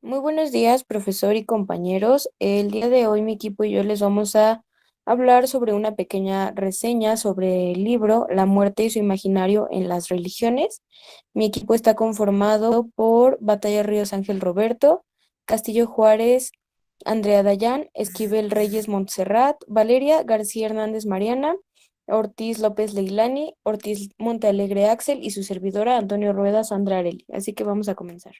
Muy buenos días, profesor y compañeros. El día de hoy mi equipo y yo les vamos a hablar sobre una pequeña reseña sobre el libro La muerte y su imaginario en las religiones. Mi equipo está conformado por Batalla Ríos Ángel Roberto, Castillo Juárez, Andrea Dayán, Esquivel Reyes Montserrat, Valeria García Hernández Mariana, Ortiz López Leilani, Ortiz Montealegre Axel y su servidora Antonio Rueda Sandra Areli. Así que vamos a comenzar.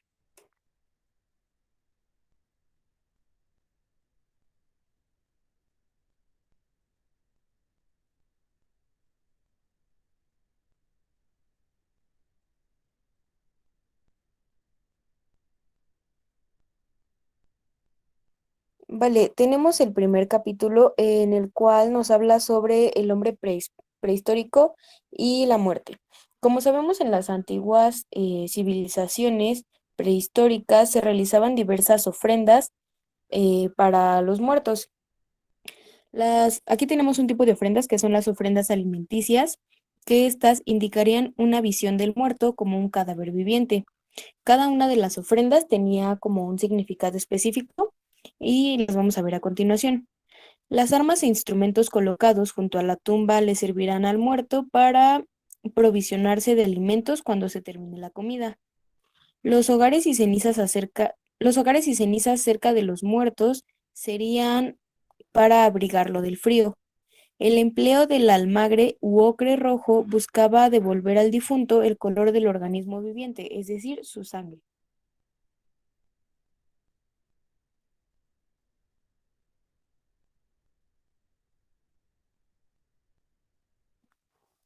Vale, tenemos el primer capítulo en el cual nos habla sobre el hombre prehistórico y la muerte. Como sabemos, en las antiguas civilizaciones prehistóricas se realizaban diversas ofrendas para los muertos. Aquí tenemos un tipo de ofrendas que son las ofrendas alimenticias, que estas indicarían una visión del muerto como un cadáver viviente. Cada una de las ofrendas tenía como un significado específico y las vamos a ver a continuación. Las armas e instrumentos colocados junto a la tumba le servirán al muerto para provisionarse de alimentos cuando se termine la comida. Los hogares y cenizas cerca de los muertos serían para abrigarlo del frío. El empleo del almagre u ocre rojo buscaba devolver al difunto el color del organismo viviente, es decir, su sangre.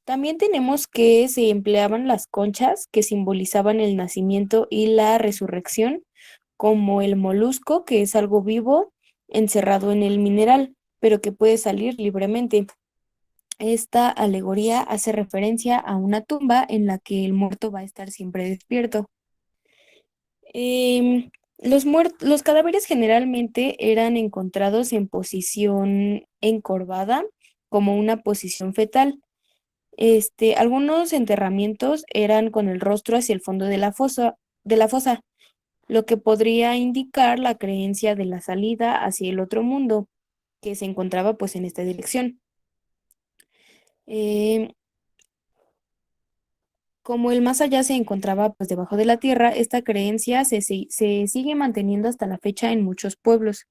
También tenemos que se empleaban las conchas que simbolizaban el nacimiento y la resurrección, como el molusco, que es algo vivo encerrado en el mineral, pero que puede salir libremente. Esta alegoría hace referencia a una tumba en la que el muerto va a estar siempre despierto. Los cadáveres generalmente eran encontrados en posición encorvada, como una posición fetal. Algunos enterramientos eran con el rostro hacia el fondo de la fosa, lo que podría indicar la creencia de la salida hacia el otro mundo, que se encontraba pues en esta dirección. Em, como el más allá se encontraba pues debajo de la tierra, esta creencia se sigue manteniendo hasta la fecha en muchos pueblos.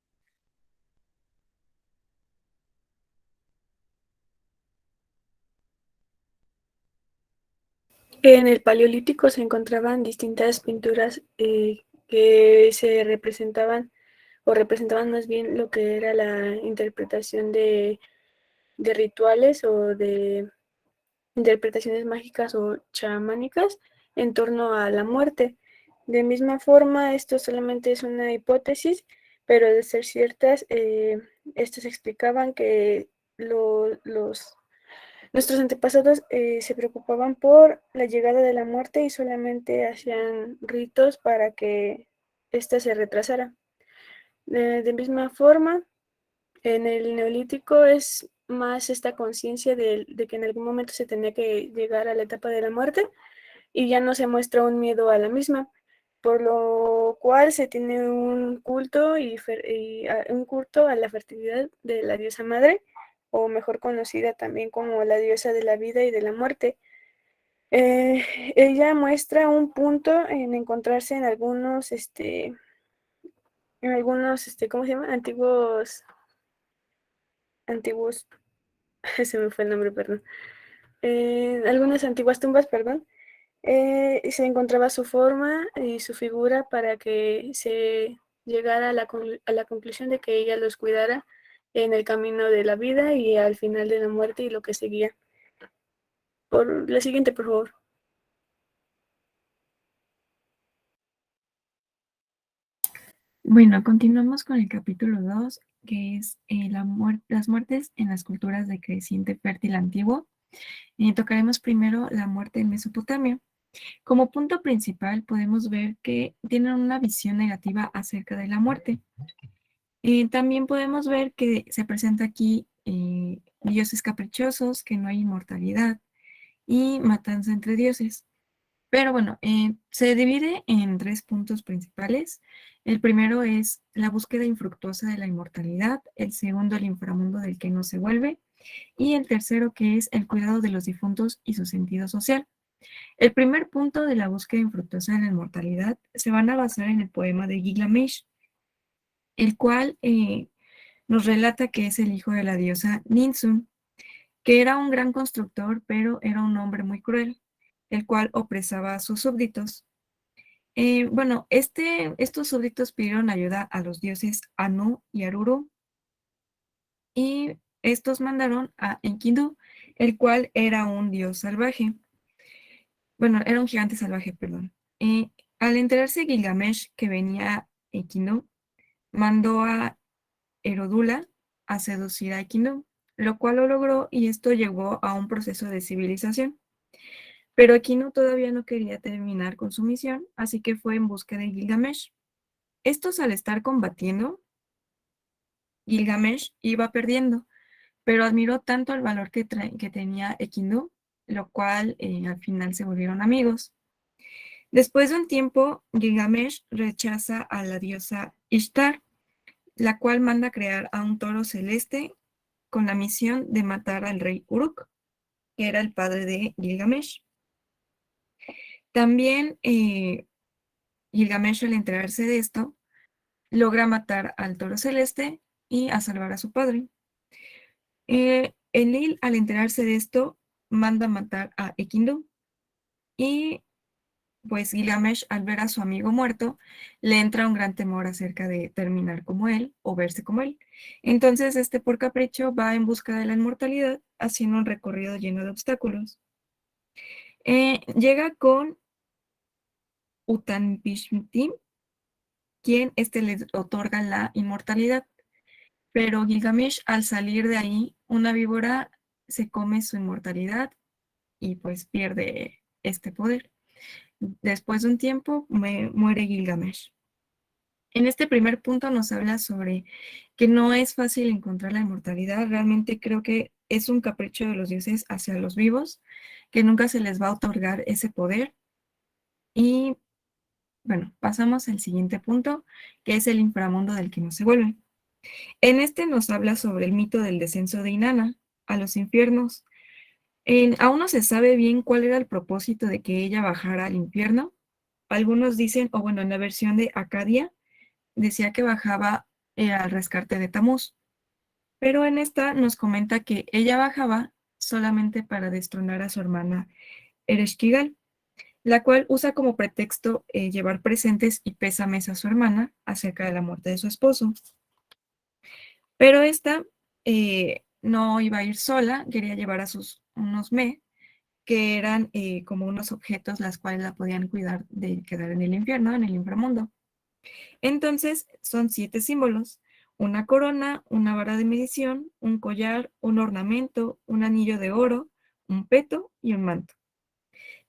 En el Paleolítico se encontraban distintas pinturas que se representaban o representaban más bien lo que era la interpretación de rituales o de interpretaciones mágicas o chamánicas en torno a la muerte. De misma forma, esto solamente es una hipótesis, pero de ser ciertas, estos explicaban que los nuestros antepasados se preocupaban por la llegada de la muerte y solamente hacían ritos para que ésta se retrasara. De misma forma, en el neolítico es más esta conciencia de que en algún momento se tenía que llegar a la etapa de la muerte y ya no se muestra un miedo a la misma, por lo cual se tiene un culto un culto a la fertilidad de la diosa madre, o mejor conocida también como la diosa de la vida y de la muerte. Eh, Ella muestra un punto en encontrarse ¿cómo se llama? Antiguos, se me fue el nombre, perdón. Algunas antiguas tumbas, perdón, se encontraba su forma y su figura para que se llegara a la conclusión de que ella los cuidara en el camino de la vida y al final de la muerte y lo que seguía. Por la siguiente, por favor. Bueno, continuamos con el capítulo 2, que es las muertes en las culturas de creciente fértil antiguo. Tocaremos primero la muerte en Mesopotamia. Como punto principal, podemos ver que tienen una visión negativa acerca de la muerte. También podemos ver que se presenta aquí dioses caprichosos, que no hay inmortalidad y matanza entre dioses. Pero bueno, se divide en tres puntos principales. El primero es la búsqueda infructuosa de la inmortalidad, el segundo el inframundo del que no se vuelve, y el tercero que es el cuidado de los difuntos y su sentido social. El primer punto de la búsqueda infructuosa de la inmortalidad se van a basar en el poema de Gilgamesh, el cual nos relata que es el hijo de la diosa Ninsun, que era un gran constructor, pero era un hombre muy cruel, el cual opresaba a sus súbditos. Bueno, estos súbditos pidieron ayuda a los dioses Anu y Aruru, y estos mandaron a Enkidu, el cual era un dios salvaje. Bueno, era un gigante salvaje, perdón. Al enterarse Gilgamesh que venía Enkidu, mandó a Herodula a seducir a Enkidu, lo cual lo logró y esto llevó a un proceso de civilización. Pero Enkidu todavía no quería terminar con su misión, así que fue en busca de Gilgamesh. Estos al estar combatiendo, Gilgamesh iba perdiendo, pero admiró tanto el valor que tenía Enkidu, lo cual al final se volvieron amigos. Después de un tiempo, Gilgamesh rechaza a la diosa Ishtar, la cual manda crear a un toro celeste con la misión de matar al rey Uruk, que era el padre de Gilgamesh. También Gilgamesh, al enterarse de esto, logra matar al toro celeste y a salvar a su padre. Enlil, al enterarse de esto, manda matar a Enkidu y pues Gilgamesh, al ver a su amigo muerto, le entra un gran temor acerca de terminar como él o verse como él. Entonces, por capricho va en busca de la inmortalidad, haciendo un recorrido lleno de obstáculos. Llega con Utanpishtim, quien le otorga la inmortalidad. Pero Gilgamesh, al salir de ahí, una víbora se come su inmortalidad y pues pierde este poder. Después de un tiempo, muere Gilgamesh. En este primer punto nos habla sobre que no es fácil encontrar la inmortalidad. Realmente creo que es un capricho de los dioses hacia los vivos, que nunca se les va a otorgar ese poder. Y bueno, pasamos al siguiente punto, que es el inframundo del que no se vuelve. En este nos habla sobre el mito del descenso de Inanna a los infiernos. Aún no se sabe bien cuál era el propósito de que ella bajara al infierno. Algunos dicen, o bueno, en la versión de Acadia, decía que bajaba al rescate de Tamuz, pero en esta nos comenta que ella bajaba solamente para destronar a su hermana Ereshkigal, la cual usa como pretexto llevar presentes y pésames a su hermana acerca de la muerte de su esposo. Pero esta no iba a ir sola, quería llevar a unos que eran como unos objetos las cuales la podían cuidar de quedar en el infierno, en el inframundo. Entonces, son 7 símbolos: una corona, una vara de medición, un collar, un ornamento, un anillo de oro, un peto y un manto.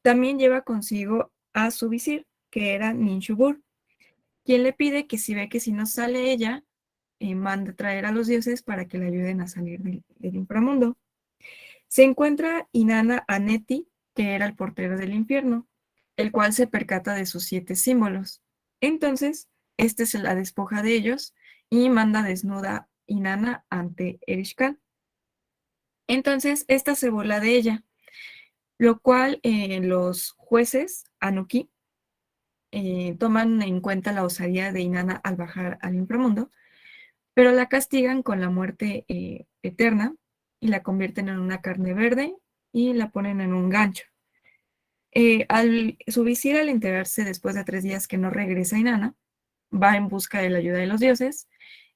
También lleva consigo a su visir, que era Ninshubur, quien le pide que si no sale ella, mande traer a los dioses para que le ayuden a salir del inframundo. Se encuentra Inanna Aneti, que era el portero del infierno, el cual se percata de sus 7 símbolos. Entonces, se la despoja de ellos y manda desnuda Inanna ante Erishkigal. Entonces, esta se burla de ella, lo cual los jueces Anuki toman en cuenta la osadía de Inanna al bajar al inframundo, pero la castigan con la muerte eterna y la convierten en una carne verde y la ponen en un gancho. Su visir, al enterarse después de 3 días que no regresa Inanna, va en busca de la ayuda de los dioses,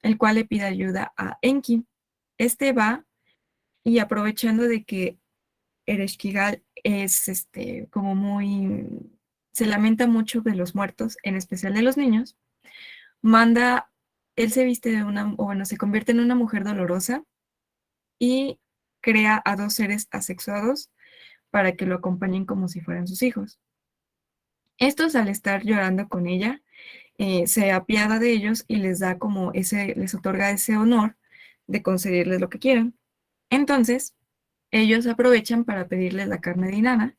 el cual le pide ayuda a Enki. Va y, aprovechando de que Ereshkigal es como se lamenta mucho de los muertos, en especial de los niños, él se viste se convierte en una mujer dolorosa y crea a 2 seres asexuados para que lo acompañen como si fueran sus hijos. Estos, al estar llorando con ella, se apiada de ellos y les otorga ese honor de concederles lo que quieran. Entonces, ellos aprovechan para pedirles la carne de Inanna,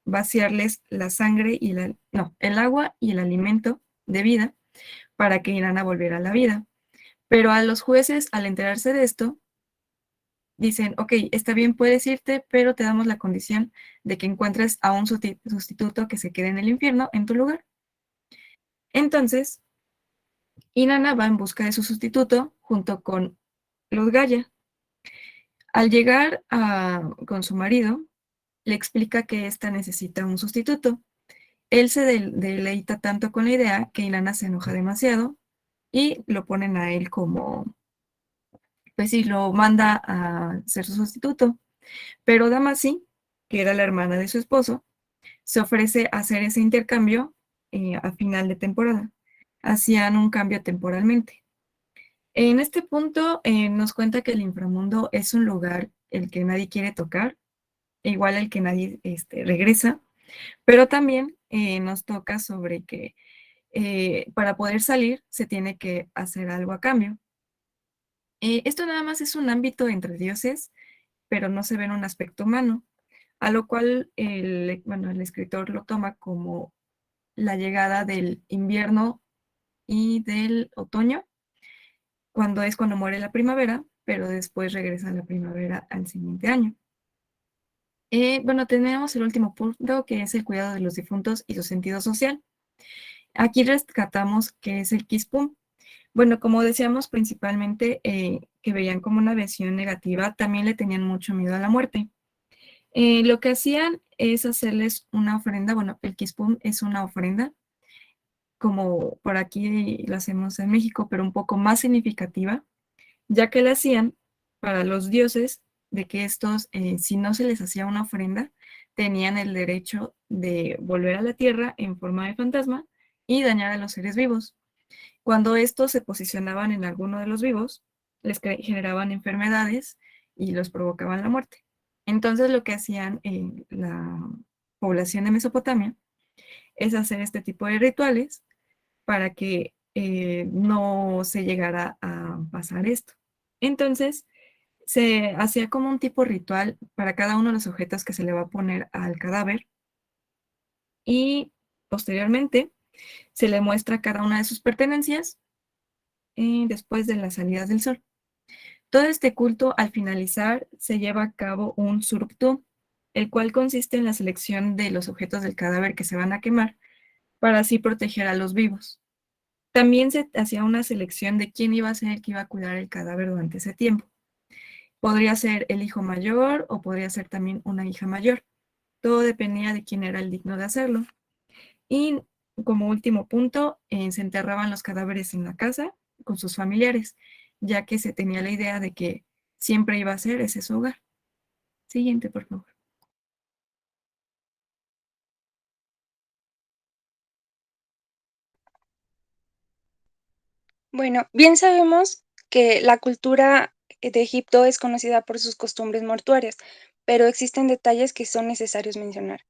vaciarles la sangre el agua y el alimento de vida, para que Inanna volviera a la vida. Pero a los jueces, al enterarse de esto, dicen, ok, está bien, puedes irte, pero te damos la condición de que encuentres a un sustituto que se quede en el infierno en tu lugar. Entonces, Inanna va en busca de su sustituto junto con Luz Gaya. Al llegar con su marido, le explica que ésta necesita un sustituto. Él se deleita tanto con la idea que Inanna se enoja demasiado y lo ponen a él como, pues sí, lo manda a ser su sustituto. Pero Damacy, que era la hermana de su esposo, se ofrece a hacer ese intercambio a final de temporada. Hacían un cambio temporalmente. En este punto nos cuenta que el inframundo es un lugar el que nadie quiere tocar, igual el que nadie regresa, pero también nos toca sobre que para poder salir se tiene que hacer algo a cambio. Esto nada más es un ámbito entre dioses, pero no se ve en un aspecto humano, a lo cual el escritor lo toma como la llegada del invierno y del otoño, cuando muere la primavera, pero después regresa la primavera al siguiente año. Bueno, tenemos el último punto, que es el cuidado de los difuntos y su sentido social. Aquí rescatamos que es el Kispum. Bueno, como decíamos, principalmente que veían como una visión negativa, también le tenían mucho miedo a la muerte. Lo que hacían es hacerles una ofrenda, bueno, el Kispum es una ofrenda, como por aquí lo hacemos en México, pero un poco más significativa, ya que la hacían para los dioses de que estos, si no se les hacía una ofrenda, tenían el derecho de volver a la tierra en forma de fantasma y dañar a los seres vivos. Cuando estos se posicionaban en alguno de los vivos, les generaban enfermedades y los provocaban la muerte. Entonces lo que hacían la población de Mesopotamia es hacer este tipo de rituales para que no se llegara a pasar esto. Entonces, se hacía como un tipo ritual para cada uno de los objetos que se le va a poner al cadáver y posteriormente se le muestra cada una de sus pertenencias después de la salida del sol. Todo este culto, al finalizar, se lleva a cabo un suruptum, el cual consiste en la selección de los objetos del cadáver que se van a quemar para así proteger a los vivos. También se hacía una selección de quién iba a ser el que iba a cuidar el cadáver durante ese tiempo. Podría ser el hijo mayor o podría ser también una hija mayor. Todo dependía de quién era el digno de hacerlo. Y como último punto, se enterraban los cadáveres en la casa con sus familiares, ya que se tenía la idea de que siempre iba a ser ese su hogar. Siguiente, por favor. Bueno, bien sabemos que la cultura de Egipto es conocida por sus costumbres mortuorias, pero existen detalles que son necesarios mencionar.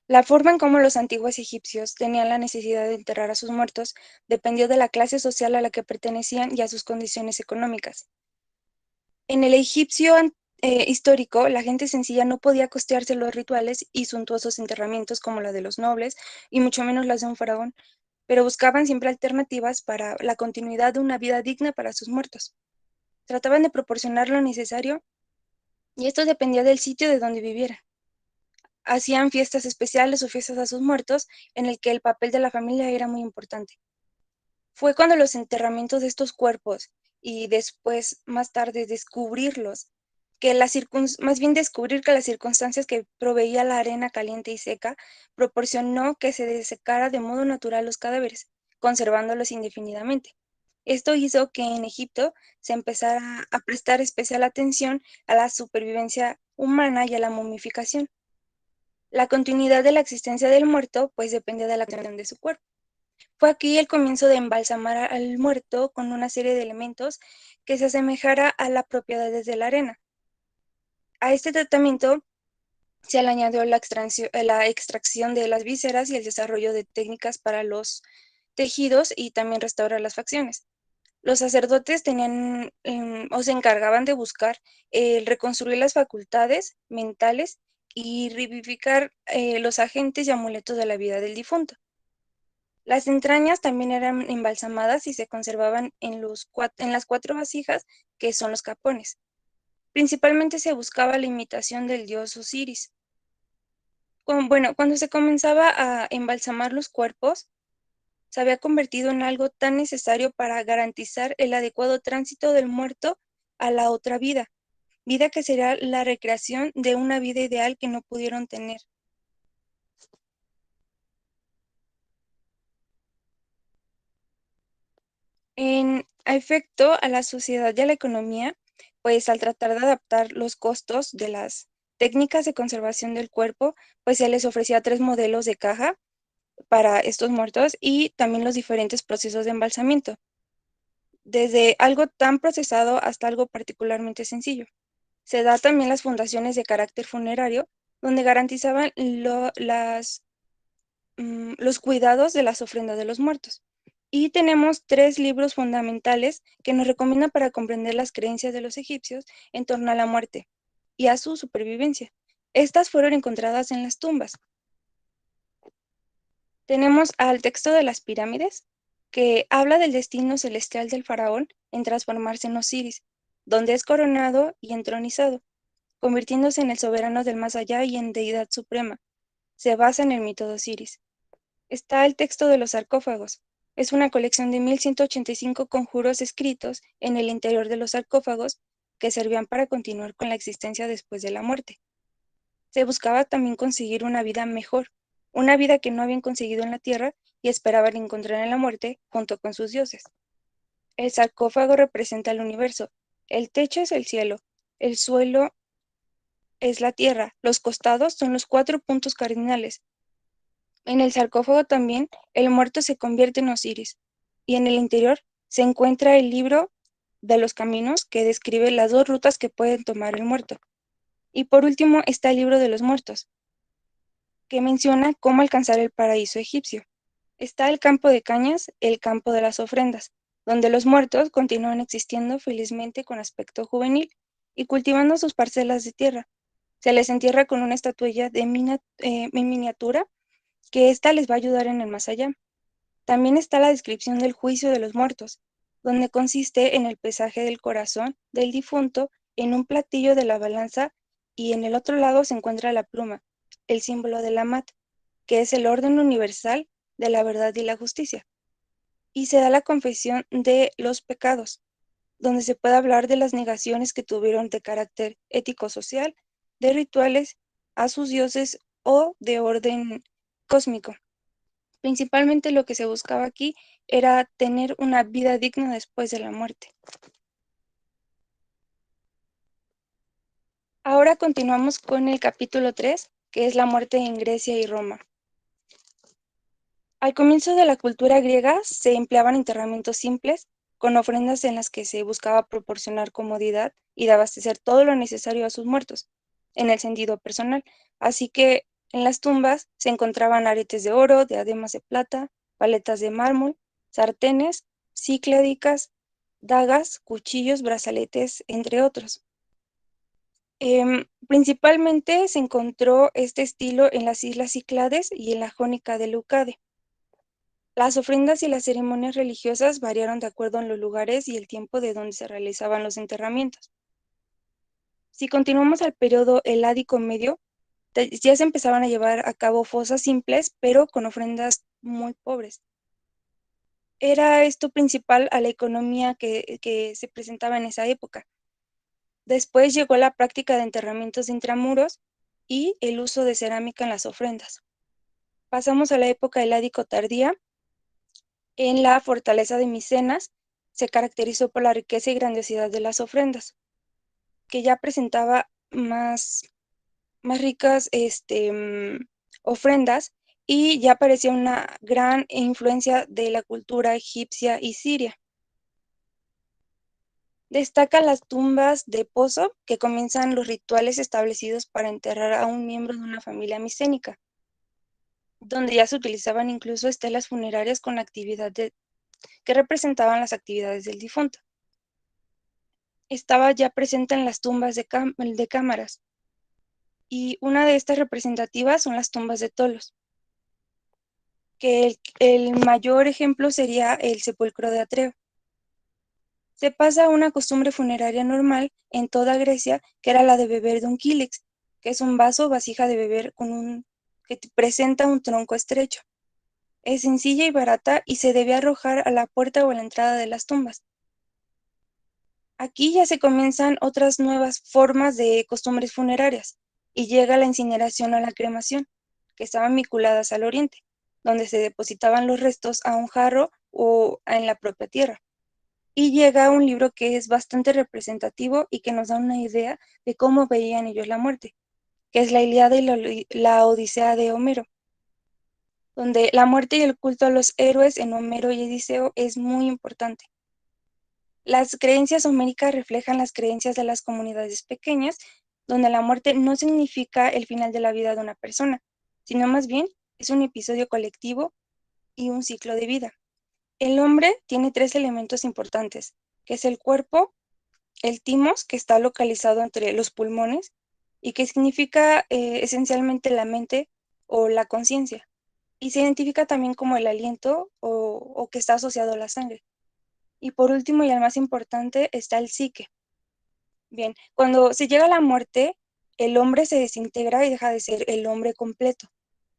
La forma en cómo los antiguos egipcios tenían la necesidad de enterrar a sus muertos dependió de la clase social a la que pertenecían y a sus condiciones económicas. En el egipcio histórico, la gente sencilla no podía costearse los rituales y suntuosos enterramientos como la de los nobles, y mucho menos las de un faraón, pero buscaban siempre alternativas para la continuidad de una vida digna para sus muertos. Trataban de proporcionar lo necesario y esto dependía del sitio de donde vivieran. Hacían fiestas especiales o fiestas a sus muertos en el que el papel de la familia era muy importante. Fue cuando los enterramientos de estos cuerpos y después, más tarde, descubrirlos, más bien descubrir que las circunstancias que proveía la arena caliente y seca proporcionó que se desecara de modo natural los cadáveres, conservándolos indefinidamente. Esto hizo que en Egipto se empezara a prestar especial atención a la supervivencia humana y a la momificación. La continuidad de la existencia del muerto, pues depende de la condición de su cuerpo. Fue aquí el comienzo de embalsamar al muerto con una serie de elementos que se asemejara a las propiedades de la arena. A este tratamiento se le añadió la extracción de las vísceras y el desarrollo de técnicas para los tejidos y también restaurar las facciones. Los sacerdotes tenían o se encargaban de buscar reconstruir las facultades mentales y revivificar los agentes y amuletos de la vida del difunto. Las entrañas también eran embalsamadas y se conservaban en las 4 vasijas, que son los capones. Principalmente se buscaba la imitación del dios Osiris. Cuando se comenzaba a embalsamar los cuerpos, se había convertido en algo tan necesario para garantizar el adecuado tránsito del muerto a la otra vida que será la recreación de una vida ideal que no pudieron tener. En efecto, a la sociedad y a la economía, pues al tratar de adaptar los costos de las técnicas de conservación del cuerpo, pues se les ofrecía 3 modelos de caja para estos muertos y también los diferentes procesos de embalsamiento, desde algo tan procesado hasta algo particularmente sencillo. Se da también las fundaciones de carácter funerario, donde garantizaban los cuidados de las ofrendas de los muertos. Y tenemos 3 libros fundamentales que nos recomiendan para comprender las creencias de los egipcios en torno a la muerte y a su supervivencia. Estas fueron encontradas en las tumbas. Tenemos al texto de las pirámides, que habla del destino celestial del faraón en transformarse en Osiris, donde es coronado y entronizado, convirtiéndose en el soberano del más allá y en deidad suprema. Se basa en el mito de Osiris. Está el texto de los sarcófagos. Es una colección de 1185 conjuros escritos en el interior de los sarcófagos que servían para continuar con la existencia después de la muerte. Se buscaba también conseguir una vida mejor, una vida que no habían conseguido en la tierra y esperaban encontrar en la muerte junto con sus dioses. El sarcófago representa el universo, el techo es el cielo, el suelo es la tierra, los costados son los 4 puntos cardinales. En el sarcófago también el muerto se convierte en Osiris, y en el interior se encuentra el libro de los caminos que describe las 2 rutas que pueden tomar el muerto. Y por último está el libro de los muertos, que menciona cómo alcanzar el paraíso egipcio. Está el campo de cañas, el campo de las ofrendas, donde los muertos continúan existiendo felizmente con aspecto juvenil y cultivando sus parcelas de tierra. Se les entierra con una estatuilla en miniatura, que ésta les va a ayudar en el más allá. También está la descripción del juicio de los muertos, donde consiste en el pesaje del corazón del difunto en un platillo de la balanza, y en el otro lado se encuentra la pluma, el símbolo de la mat, que es el orden universal de la verdad y la justicia. Y se da la confesión de los pecados, donde se puede hablar de las negaciones que tuvieron de carácter ético-social, de rituales a sus dioses o de orden cósmico. Principalmente lo que se buscaba aquí era tener una vida digna después de la muerte. Ahora continuamos con el capítulo 3, que es la muerte en Grecia y Roma. Al comienzo de la cultura griega se empleaban enterramientos simples, con ofrendas en las que se buscaba proporcionar comodidad y de abastecer todo lo necesario a sus muertos, en el sentido personal. Así que en las tumbas se encontraban aretes de oro, diademas de plata, paletas de mármol, sartenes, cícladicas, dagas, cuchillos, brazaletes, entre otros. Principalmente se encontró este estilo en las islas Cíclades y en la Jónica de Leucade. Las ofrendas y las ceremonias religiosas variaron de acuerdo en los lugares y el tiempo de donde se realizaban los enterramientos. Si continuamos al periodo heládico medio, ya se empezaban a llevar a cabo fosas simples, pero con ofrendas muy pobres. Era esto principal a la economía que se presentaba en esa época. Después llegó la práctica de enterramientos intramuros y el uso de cerámica en las ofrendas. Pasamos a la época heládico tardía. En la fortaleza de Micenas se caracterizó por la riqueza y grandiosidad de las ofrendas, que ya presentaba más ricas ofrendas, y ya aparecía una gran influencia de la cultura egipcia y siria. Destacan las tumbas de pozo, que comienzan los rituales establecidos para enterrar a un miembro de una familia micénica, donde ya se utilizaban incluso estelas funerarias con que representaban las actividades del difunto. Estaba ya presente en las tumbas de cámaras, y una de estas representativas son las tumbas de Tolos. que el mayor ejemplo sería el sepulcro de Atreo. Se pasa a una costumbre funeraria normal en toda Grecia, que era la de beber de un kílex, que es un vaso o vasija de beber que presenta un tronco estrecho. Es sencilla y barata y se debe arrojar a la puerta o a la entrada de las tumbas. Aquí ya se comienzan otras nuevas formas de costumbres funerarias y llega la incineración o la cremación, que estaban vinculadas al oriente, donde se depositaban los restos a un jarro o en la propia tierra. Y llega un libro que es bastante representativo y que nos da una idea de cómo veían ellos la muerte, que es la Ilíada y la Odisea de Homero, donde la muerte y el culto a los héroes en Homero y Odiseo es muy importante. Las creencias homéricas reflejan las creencias de las comunidades pequeñas, donde la muerte no significa el final de la vida de una persona, sino más bien es un episodio colectivo y un ciclo de vida. El hombre tiene tres elementos importantes, que es el cuerpo, el timos, que está localizado entre los pulmones y que significa esencialmente la mente o la conciencia, y se identifica también como el aliento o que está asociado a la sangre. Y por último, y el más importante, está el psique. Bien, cuando se llega a la muerte, el hombre se desintegra y deja de ser el hombre completo,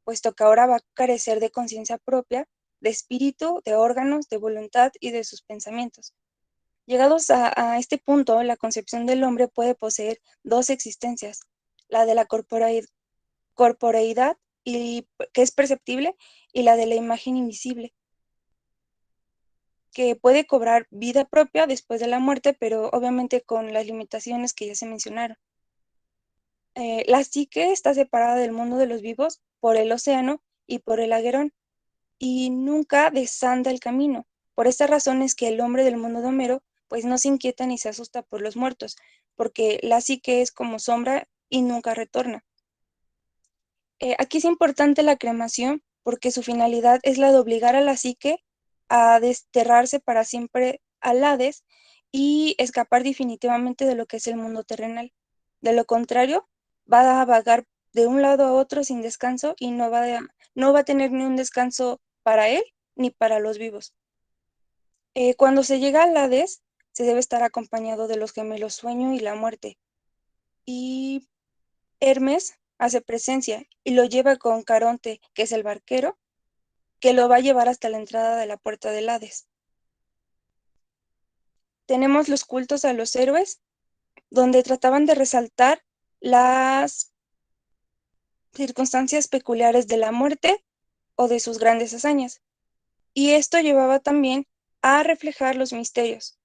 puesto que ahora va a carecer de conciencia propia, de espíritu, de órganos, de voluntad y de sus pensamientos. Llegados a este punto, la concepción del hombre puede poseer dos existencias, la de la corporeidad, que es perceptible, y la de la imagen invisible, que puede cobrar vida propia después de la muerte, pero obviamente con las limitaciones que ya se mencionaron. La psique está separada del mundo de los vivos por el océano y por el aguerón, y nunca desanda el camino. Por esta razón es que el hombre del mundo de Homero pues no se inquieta ni se asusta por los muertos, porque la psique es como sombra y nunca retorna. Aquí es importante la cremación porque su finalidad es la de obligar a la psique a desterrarse para siempre al Hades y escapar definitivamente de lo que es el mundo terrenal. De lo contrario, va a vagar de un lado a otro sin descanso y no va a tener ni un descanso para él ni para los vivos. Cuando se llega al Hades, se debe estar acompañado de los gemelos sueño y la muerte. Y Hermes hace presencia y lo lleva con Caronte, que es el barquero, que lo va a llevar hasta la entrada de la puerta del Hades. Tenemos los cultos a los héroes, donde trataban de resaltar las circunstancias peculiares de la muerte o de sus grandes hazañas. Y esto llevaba también a reflejar los misterios.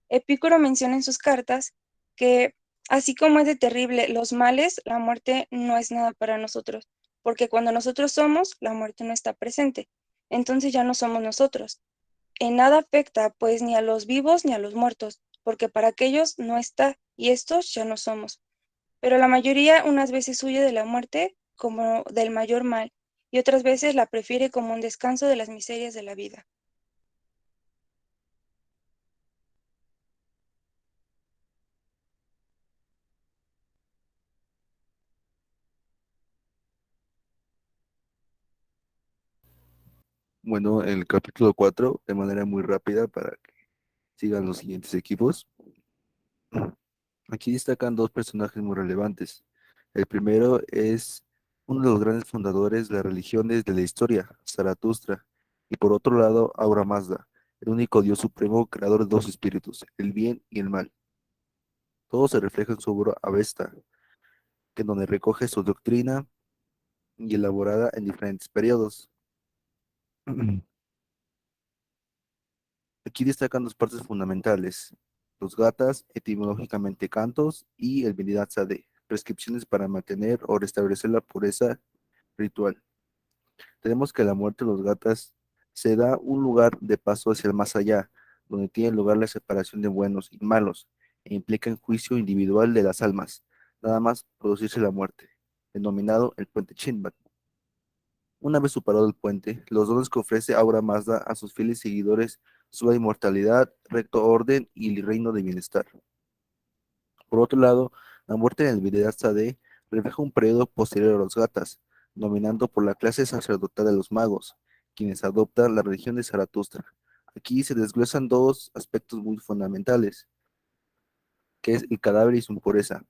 Epicuro menciona en sus cartas que así como es de terrible los males, la muerte no es nada para nosotros, porque cuando nosotros somos, la muerte no está presente. Entonces ya no somos nosotros. En nada afecta, pues, ni a los vivos ni a los muertos, porque para aquellos no está, y estos ya no somos. Pero la mayoría unas veces huye de la muerte como del mayor mal, y otras veces la prefiere como un descanso de las miserias de la vida. Bueno, el capítulo 4 de manera muy rápida para que sigan los siguientes equipos. Aquí destacan dos personajes muy relevantes. El primero es uno de los grandes fundadores de las religiones de la historia, Zaratustra, y por otro lado, Ahura Mazda, el único Dios supremo, creador de dos espíritus, el bien y el mal. Todo se refleja en su obra Avesta, que en donde recoge su doctrina y elaborada en diferentes periodos. Aquí destacan dos partes fundamentales: los gatas, etimológicamente cantos, y el Vinidad Sade, prescripciones para mantener o restablecer la pureza ritual. Tenemos que la muerte de los gatas se da un lugar de paso hacia el más allá, donde tiene lugar la separación de buenos y malos, e implica el juicio individual de las almas, nada más producirse la muerte, denominado el puente Shinbat. Una vez superado el puente, los dones que ofrece Aura Mazda a sus fieles seguidores son la inmortalidad, recto orden y el reino de bienestar. Por otro lado, la muerte en el Videhat Sade refleja un periodo posterior a los Gatas, dominando por la clase sacerdotal de los magos, quienes adoptan la religión de Zaratustra. Aquí se desglosan dos aspectos muy fundamentales, que es el cadáver y su impureza.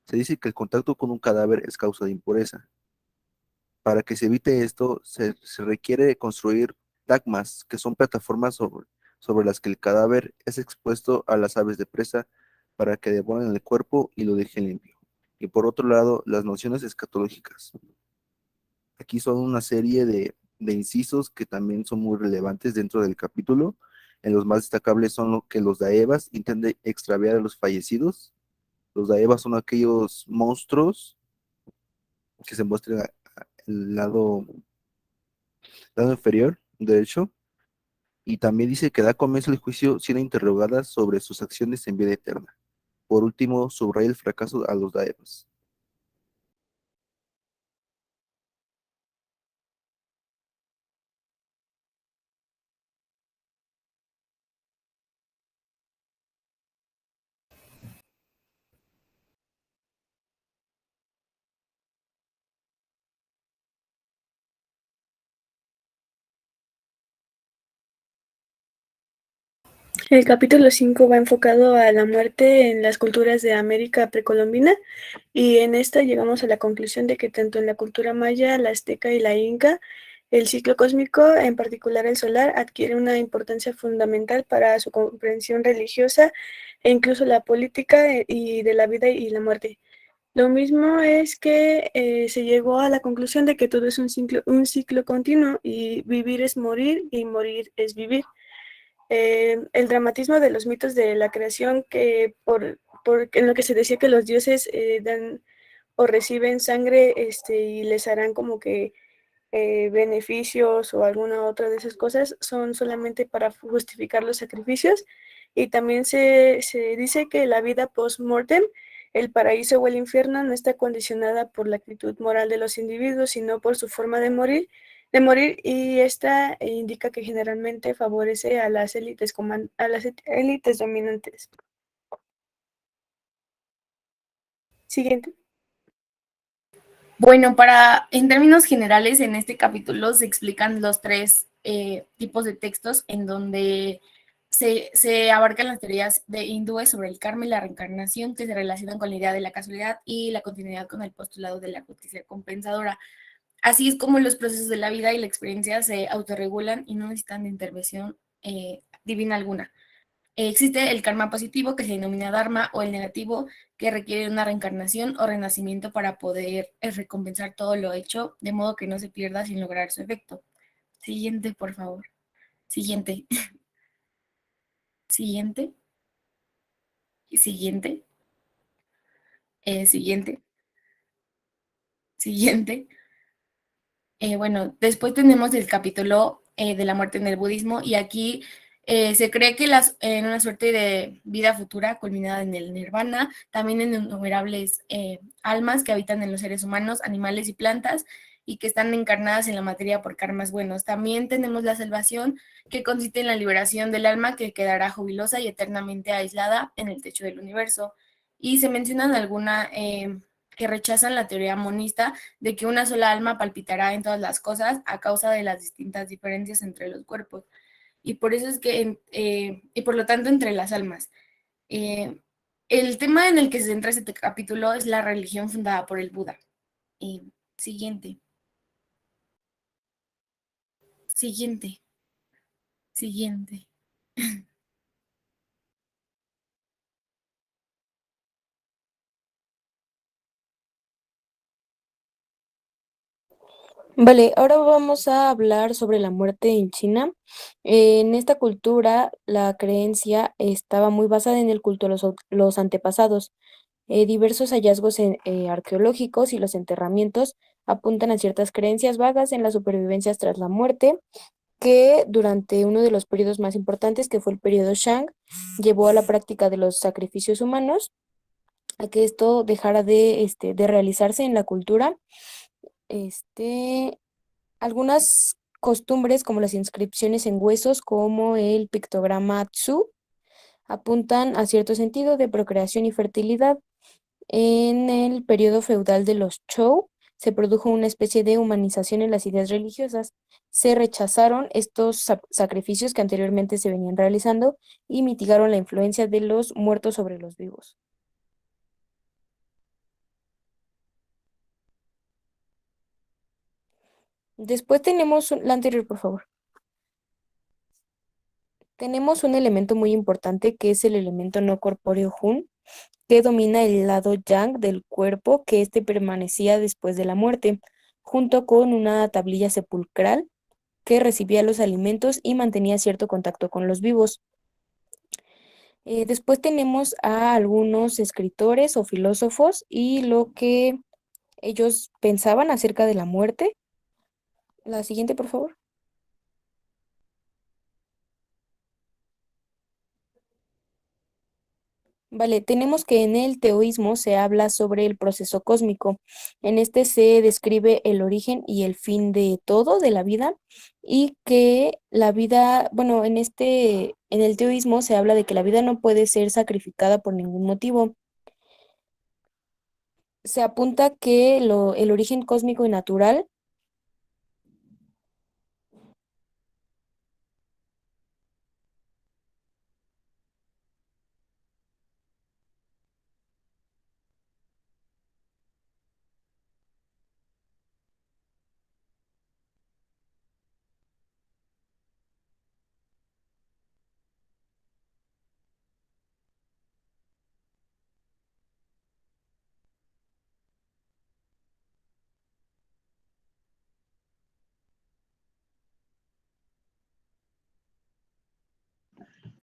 Se dice que el contacto con un cadáver es causa de impureza. Para que se evite esto, se requiere construir tagmas, que son plataformas sobre las que el cadáver es expuesto a las aves de presa para que devoren el cuerpo y lo dejen limpio. Y por otro lado, las nociones escatológicas. Aquí son una serie de incisos que también son muy relevantes dentro del capítulo. En los más destacables son lo que los daevas intentan extraviar a los fallecidos. Los daevas son aquellos monstruos que se muestran el lado inferior derecho. Y también dice que da comienzo el juicio siendo interrogada sobre sus acciones en vida eterna. Por último, subraya el fracaso a los daevas. El capítulo 5 va enfocado a la muerte en las culturas de América precolombina y en esta llegamos a la conclusión de que tanto en la cultura maya, la azteca y la inca, el ciclo cósmico, en particular el solar, adquiere una importancia fundamental para su comprensión religiosa e incluso la política y de la vida y la muerte. Lo mismo es que se llegó a la conclusión de que todo es un ciclo continuo y vivir es morir y morir es vivir. El dramatismo de los mitos de la creación, en lo que se decía que los dioses dan o reciben sangre y les harán como que beneficios o alguna otra de esas cosas, son solamente para justificar los sacrificios. Y también se dice que la vida post-mortem, el paraíso o el infierno, no está condicionada por la actitud moral de los individuos, sino por su forma de morir, y esta indica que generalmente favorece a las élites dominantes. Siguiente. Bueno, en términos generales, en este capítulo se explican los tres tipos de textos en donde se abarcan las teorías de hindúes sobre el karma y la reencarnación, que se relacionan con la idea de la casualidad y la continuidad con el postulado de la justicia compensadora. Así es como los procesos de la vida y la experiencia se autorregulan y no necesitan de intervención divina alguna. Existe el karma positivo, que se denomina dharma, o el negativo, que requiere una reencarnación o renacimiento para poder recompensar todo lo hecho, de modo que no se pierda sin lograr su efecto. Siguiente, por favor. Siguiente. Siguiente. Siguiente. Siguiente. Siguiente. Bueno, después tenemos el capítulo de la muerte en el budismo, y aquí se cree que en una suerte de vida futura culminada en el nirvana, también en innumerables almas que habitan en los seres humanos, animales y plantas, y que están encarnadas en la materia por karmas buenos. También tenemos la salvación, que consiste en la liberación del alma, que quedará jubilosa y eternamente aislada en el techo del universo. Y se mencionan algunas que rechazan la teoría monista de que una sola alma palpitará en todas las cosas a causa de las distintas diferencias entre los cuerpos. Y por eso es que, y por lo tanto, entre las almas. Eh, el tema en el que se centra este capítulo es la religión fundada por el Buda. Siguiente. Siguiente. Siguiente. Vale, ahora vamos a hablar sobre la muerte en China. En esta cultura, la creencia estaba muy basada en el culto a los antepasados. Diversos hallazgos arqueológicos y los enterramientos apuntan a ciertas creencias vagas en las supervivencias tras la muerte, que durante uno de los periodos más importantes, que fue el periodo Shang, llevó a la práctica de los sacrificios humanos, a que esto dejara de realizarse en la cultura. Este, Algunas costumbres, como las inscripciones en huesos, como el pictograma Tzu, apuntan a cierto sentido de procreación y fertilidad. En el periodo feudal de los Zhou, se produjo una especie de humanización en las ideas religiosas. Se rechazaron estos sacrificios que anteriormente se venían realizando y mitigaron la influencia de los muertos sobre los vivos. Después tenemos la anterior, por favor. Tenemos un elemento muy importante que es el elemento no corpóreo Hun, que domina el lado yang del cuerpo, que éste permanecía después de la muerte, junto con una tablilla sepulcral que recibía los alimentos y mantenía cierto contacto con los vivos. Después tenemos a algunos escritores o filósofos y lo que ellos pensaban acerca de la muerte. La siguiente, por favor. Vale, tenemos que en el teoísmo se habla sobre el proceso cósmico. En este se describe el origen y el fin de todo, de la vida, y que la vida, bueno, en el teoísmo se habla de que la vida no puede ser sacrificada por ningún motivo. Se apunta que el origen cósmico y natural